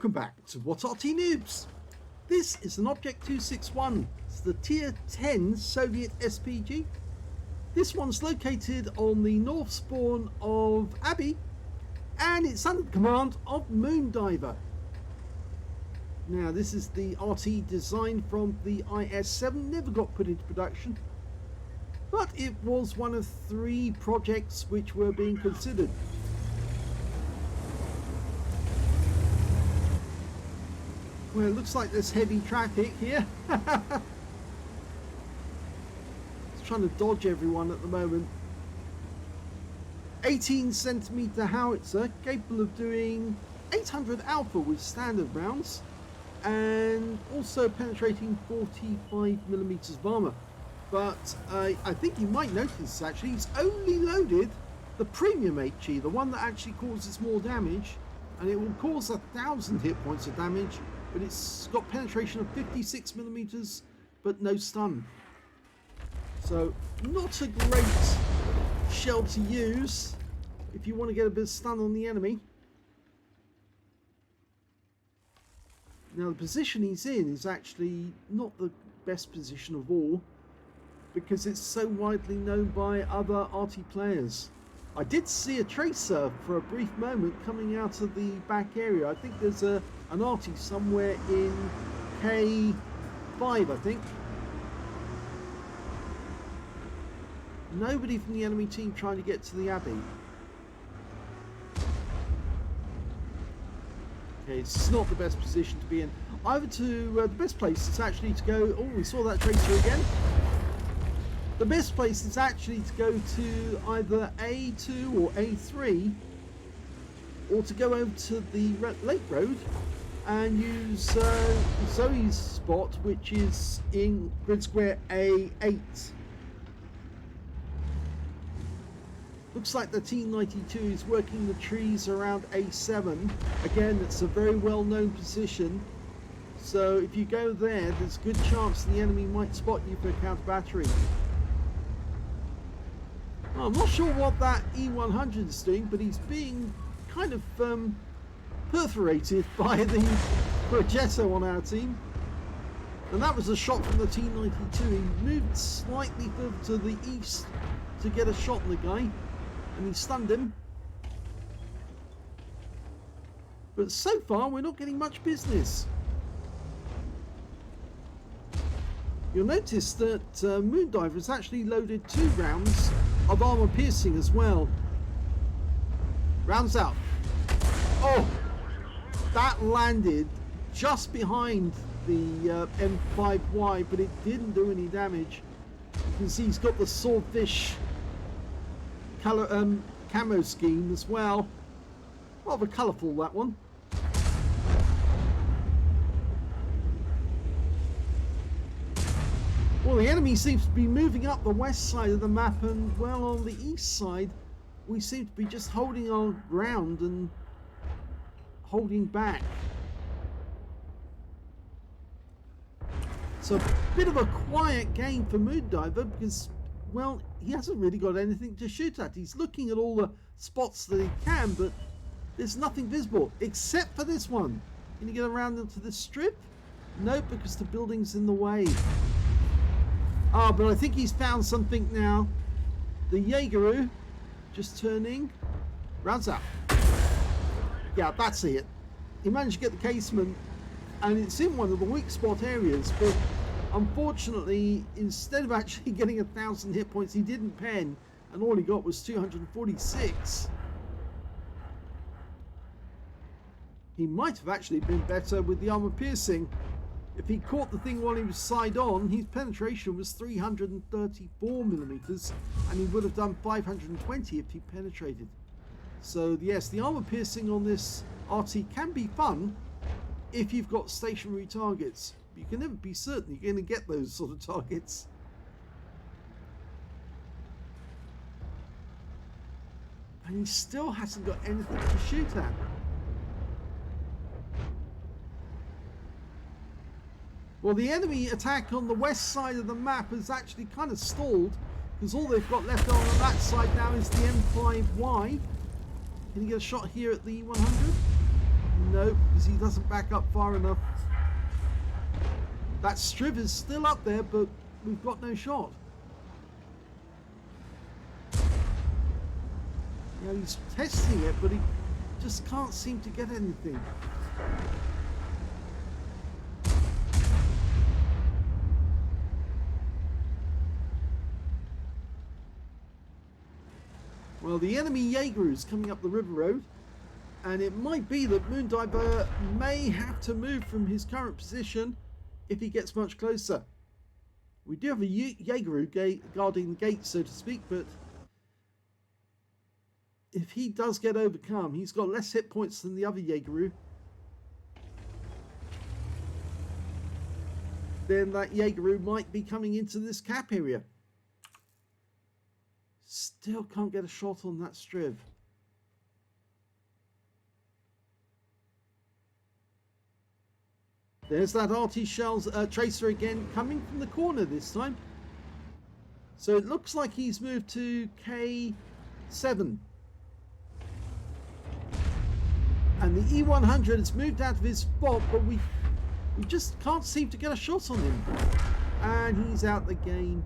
Welcome back to What Arty Noobs. This is an Object 261. It's the Tier 10 Soviet SPG. This one's located on the north spawn of Abbey, and it's under the command of Moondiver. Now, this is the Arty design from the IS-7, never got put into production, but it was one of 3 projects which were being considered. Well, it looks like there's heavy traffic here. It's trying to dodge everyone at the moment. 18cm howitzer, capable of doing 800 alpha with standard rounds, and also penetrating 45mm of armor. But I think you might notice actually it's only loaded the premium HE, the one that actually causes more damage, and it will cause 1,000 hit points of damage. But it's got penetration of 56mm, but no stun. So not a great shell to use if you want to get a bit of stun on the enemy. Now the position he's in is actually not the best position of all, because it's so widely known by other Arty players. I did see a tracer for a brief moment coming out of the back area. I think there's an Arty somewhere in K5, I think. Nobody from the enemy team trying to get to the Abbey. Okay, it's not the best position to be in. Either to the best place is actually to go. Oh, we saw that tracer again. The best place is actually to go to either A2 or A3, or to go over to the Lake Road and use Zoe's spot, which is in grid square A8. Looks like the T92 is working the trees around A7. Again, it's a very well-known position, so if you go there, there's a good chance the enemy might spot you for a counter battery. I'm not sure what that E100 is doing, but he's being kind of perforated by the Progetto on our team. And that was a shot from the T92. He moved slightly further to the east to get a shot on the guy, and he stunned him. But so far, we're not getting much business. You'll notice that Moondiver has actually loaded 2 rounds of armor piercing as well. Rounds out. Oh, that landed just behind the M5Y, but it didn't do any damage. You can see he's got the swordfish color camo scheme as well. Rather colourful, that one. Well, the enemy seems to be moving up the west side of the map, and well, on the east side we seem to be just holding our ground and holding back. So a bit of a quiet game for Moondiver, because, well, he hasn't really got anything to shoot at. He's looking at all the spots that he can, but there's nothing visible except for this one. Can you get around into this strip? No, because the building's in the way. Ah, but I think he's found something now. The Jaegeru just turning. Rounds out. Yeah, that's it. He managed to get the casement, and it's in one of the weak spot areas, but unfortunately, instead of actually getting 1,000 hit points, he didn't pen, and all he got was 246. He might have actually been better with the armor piercing. If he caught the thing while he was side on, his penetration was 334mm, and he would have done 520 if he penetrated. So yes, the armor piercing on this Arty can be fun if you've got stationary targets. But you can never be certain you're going to get those sort of targets. And he still hasn't got anything to shoot at. Well, the enemy attack on the west side of the map has actually kind of stalled, because all they've got left on that side now is the M5Y. Can you get a shot here at the 100? No, because he doesn't back up far enough. That Striv is still up there, but we've got no shot. You know, he's testing it, but he just can't seem to get anything. Well, the enemy Jaeger is coming up the river road, and it might be that Moondiver may have to move from his current position if he gets much closer. We do have a Jaeger guarding the gate, so to speak, but if he does get overcome, he's got less hit points than the other Jaeger. Then that Jaeger might be coming into this cap area. Still can't get a shot on that Striv. There's that Arty shells tracer again, coming from the corner this time. So it looks like he's moved to K7. And the E100 has moved out of his spot, but we just can't seem to get a shot on him. And he's out the game.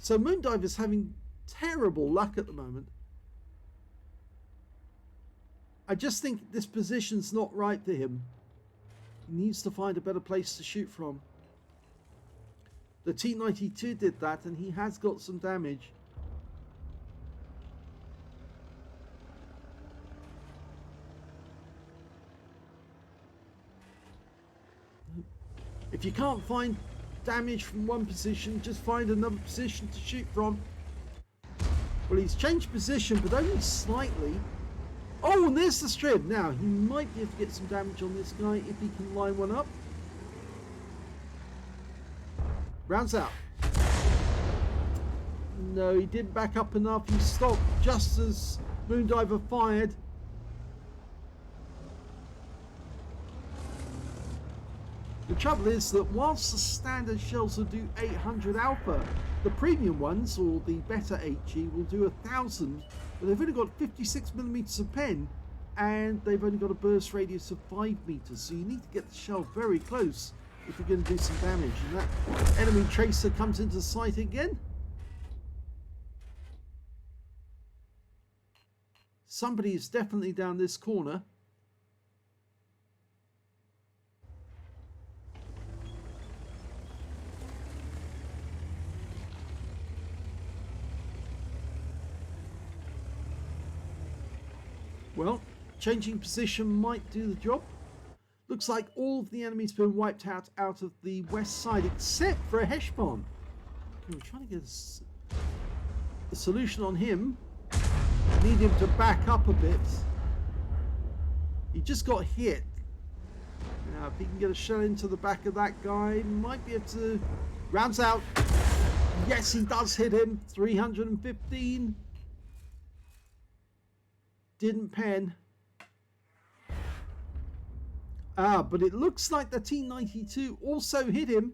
So Moondiver's having terrible luck at the moment. I just think this position's not right for him. He needs to find a better place to shoot from. The T92 did that, and he has got some damage. If you can't find damage from one position, just find another position to shoot from. Well, he's changed position, but only slightly. Oh, and there's the Striv. Now, he might be able to get some damage on this guy if he can line one up. Rounds out. No, he didn't back up enough. He stopped just as Moondiver fired. The trouble is that whilst the standard shells will do 800 alpha, the premium ones, or the better HE, will do 1000, but they've only got 56mm of pen, and they've only got a burst radius of 5 meters, so you need to get the shell very close if you're going to do some damage. And that enemy tracer comes into sight again. Somebody is definitely down this corner. Well, changing position might do the job. Looks like all of the enemies have been wiped out of the west side, except for a Heshbon. Okay, we're trying to get a solution on him. Need him to back up a bit. He just got hit. Now, if he can get a shell into the back of that guy, might be able to... Rounds out. Yes, he does hit him. 315. Didn't pen. But it looks like the T92 also hit him.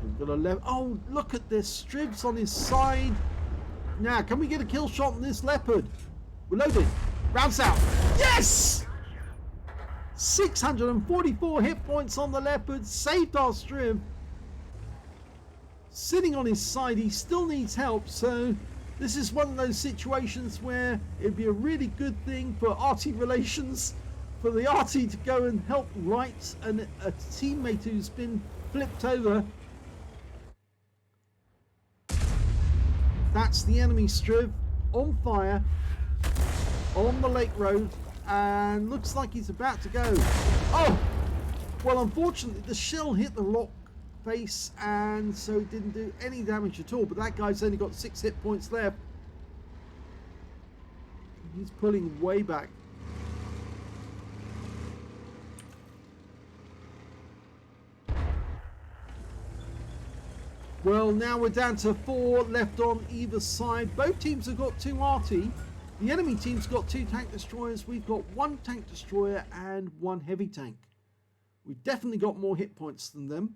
We've got a level. Oh, look at this. Stribs on his side. Now, can we get a kill shot on this leopard? We're loaded. Rounds out. Yes! 644 hit points on the leopard. Saved our Strib. Sitting on his side, he still needs help, so this is one of those situations where it'd be a really good thing for Arty relations, for the Arty to go and help right a teammate who's been flipped over. That's the enemy Striv on fire on the lake road, and looks like he's about to go. Oh! Well, unfortunately, the shell hit the rock face, and so it didn't do any damage at all, but that guy's only got 6 hit points left. He's pulling way back. Well, now we're down to 4 left on either side. Both teams have got 2 Arty. The enemy team's got 2 tank destroyers. We've got 1 tank destroyer and 1 heavy tank. We've definitely got more hit points than them.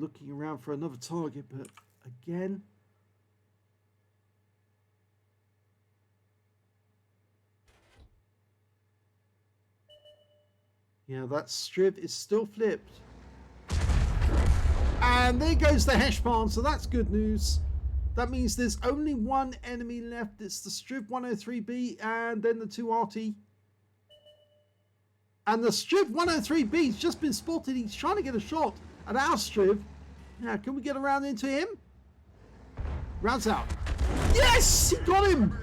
looking around for another target, but again... Yeah, that strip is still flipped. And there goes the Heshpan, so that's good news. That means there's only one enemy left. It's the Striv 103B and then the 2 Arty. And the Striv 103B's just been spotted. He's trying to get a shot at our Striv. Now, can we get around into him? Rounds out. Yes! He got him!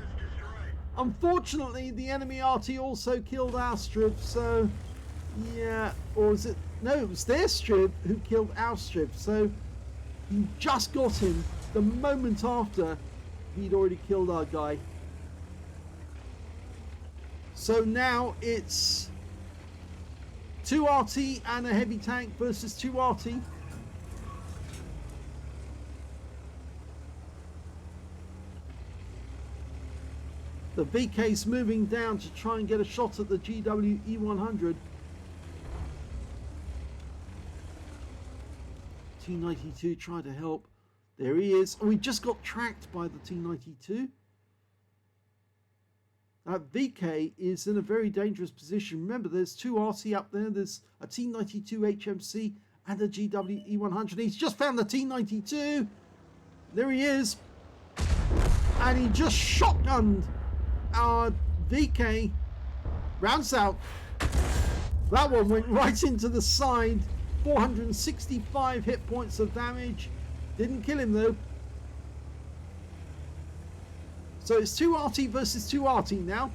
Unfortunately, the enemy Arty also killed our Striv, so... Yeah, or is it... No, it was their Striv who killed our Striv, so... You just got him the moment after he'd already killed our guy. So now it's 2 Arty and a heavy tank versus 2 Arty. The VK's moving down to try and get a shot at the GWE100. T92 trying to help. There he is. Oh, he just got tracked by the T92. That VK is in a very dangerous position. Remember, there's 2 Arty up there. There's a T92 HMC and a GWE100. He's just found the T92. There he is. And he just shotgunned our VK. Rounds out. That one went right into the side. 465 hit points of damage. Didn't kill him though. So it's 2 Arty versus 2 Arty now.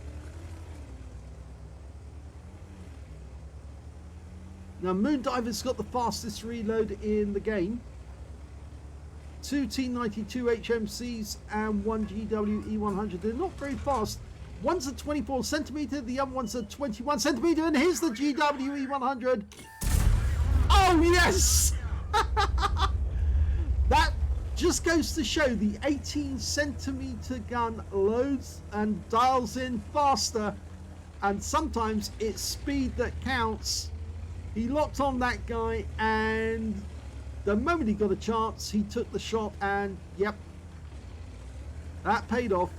Now Moondiver's got the fastest reload in the game. 2 T92 HMCs and 1 GWE100. They're not very fast. One's a 24 centimeter, the other one's a 21 centimeter, and here's the GWE100. Oh yes! That just goes to show the 18 centimeter gun loads and dials in faster, and sometimes it's speed that counts. He locked on that guy, and the moment he got a chance, he took the shot, and yep, that paid off.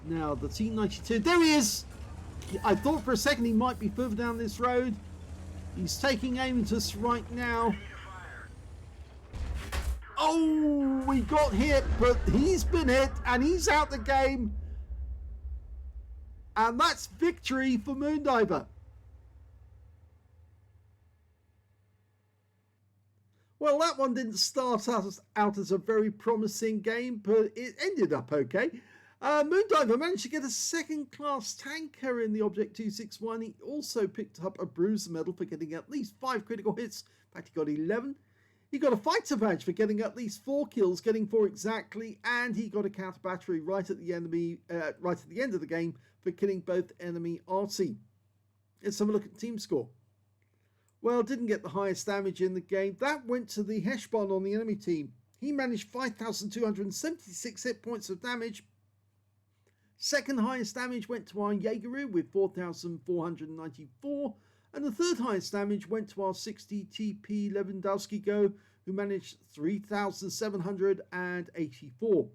Now the T92, there he is! I thought for a second he might be further down this road. He's taking aim at us right now. Oh, we got hit, but he's been hit and he's out the game. And that's victory for Moondiver. Well, that one didn't start out as a very promising game, but it ended up okay. Moondiver managed to get a second-class tanker in the Object 261. He also picked up a bruiser medal for getting at least 5 critical hits. In fact, he got 11. He got a fighter badge for getting at least 4 kills, getting 4 exactly, and he got a counter battery right at the end of the game for killing both enemy Arty. Let's have a look at team score. Well, didn't get the highest damage in the game. That went to the Heshpan on the enemy team. He managed 5,276 hit points of damage. Second highest damage went to our Jaegeru with 4,494, and the third highest damage went to our 60 TP Lewandowski Go, who managed 3,784.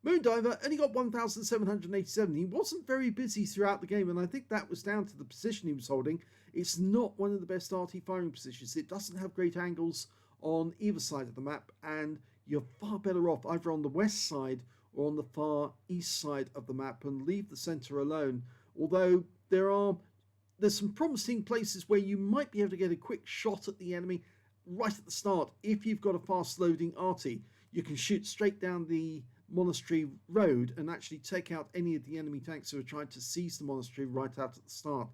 Moondiver only got 1,787. He wasn't very busy throughout the game, and I think that was down to the position he was holding. It's not one of the best Arty firing positions. It doesn't have great angles on either side of the map, and you're far better off either on the west side or on the far east side of the map and leave the center alone. Although there's some promising places where you might be able to get a quick shot at the enemy right at the start. If you've got a fast loading Arty, you can shoot straight down the monastery road and actually take out any of the enemy tanks who are trying to seize the monastery right out at the start.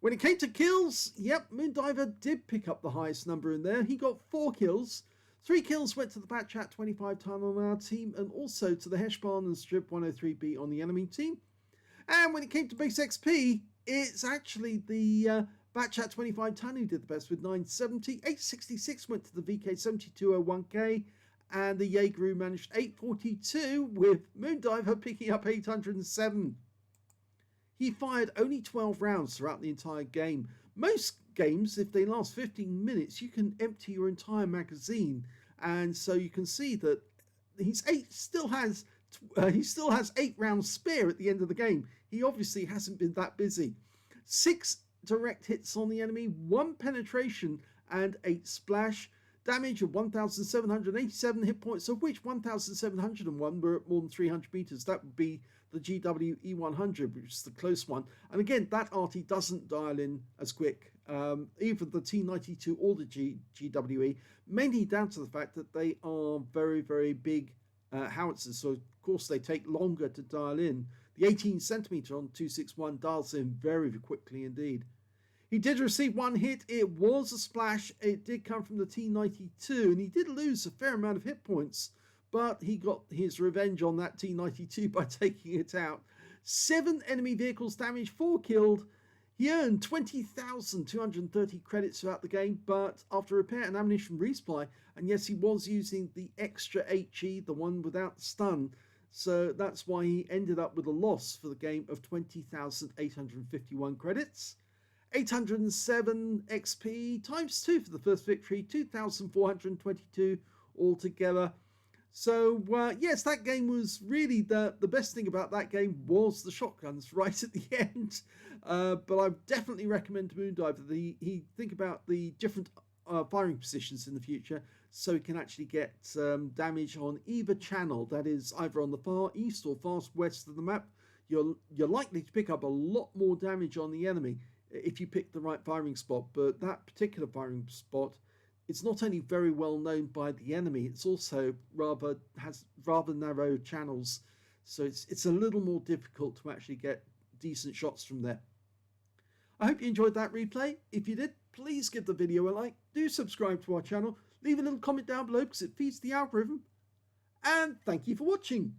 When it came to kills, yep, Moondiver did pick up the highest number in there. He got 4 kills. 3 kills went to the Batchat 25 ton on our team, and also to the Heshpan and Strip 103B on the enemy team. And when it came to base XP, it's actually the Batchat 25 ton who did the best with 970. 866 went to the VK 7201K, and the Jaegeru managed 842, with Moondiver picking up 807. He fired only 12 rounds throughout the entire game. Most games, if they last 15 minutes, you can empty your entire magazine. And so you can see that he still has 8 rounds spare at the end of the game. He obviously hasn't been that busy. 6 direct hits on the enemy, 1 penetration and 8 splash. Damage of 1,787 hit points, of which 1,701 were at more than 300 meters. That would be the GW-E100, which is the close one. And again, that Arty doesn't dial in as quick, either the T92 or the GWE, mainly down to the fact that they are very, very big howitzers. So, of course, they take longer to dial in. The 18 centimeter on 261 dials in very quickly indeed. He did receive 1 hit. It was a splash. It did come from the T92, and he did lose a fair amount of hit points, but he got his revenge on that T92 by taking it out. 7 enemy vehicles damaged, 4 killed. He earned 20,230 credits throughout the game, but after repair and ammunition resupply, and yes, he was using the extra HE, the one without stun, so that's why he ended up with a loss for the game of 20,851 credits. 807 XP times 2 for the first victory, 2,422 altogether. So yes, that game was really the best thing about that game was the shotguns right at the end. But I definitely recommend to Moondiver that he think about the different firing positions in the future, so he can actually get damage on either channel. That is either on the far east or far west of the map. You're likely to pick up a lot more damage on the enemy if you pick the right firing spot, but that particular firing spot, it's not only very well known by the enemy, it's also has rather narrow channels, so it's a little more difficult to actually get decent shots from there. I hope you enjoyed that replay. If you did, please give the video a like, do subscribe to our channel, leave a little comment down below because it feeds the algorithm, and thank you for watching.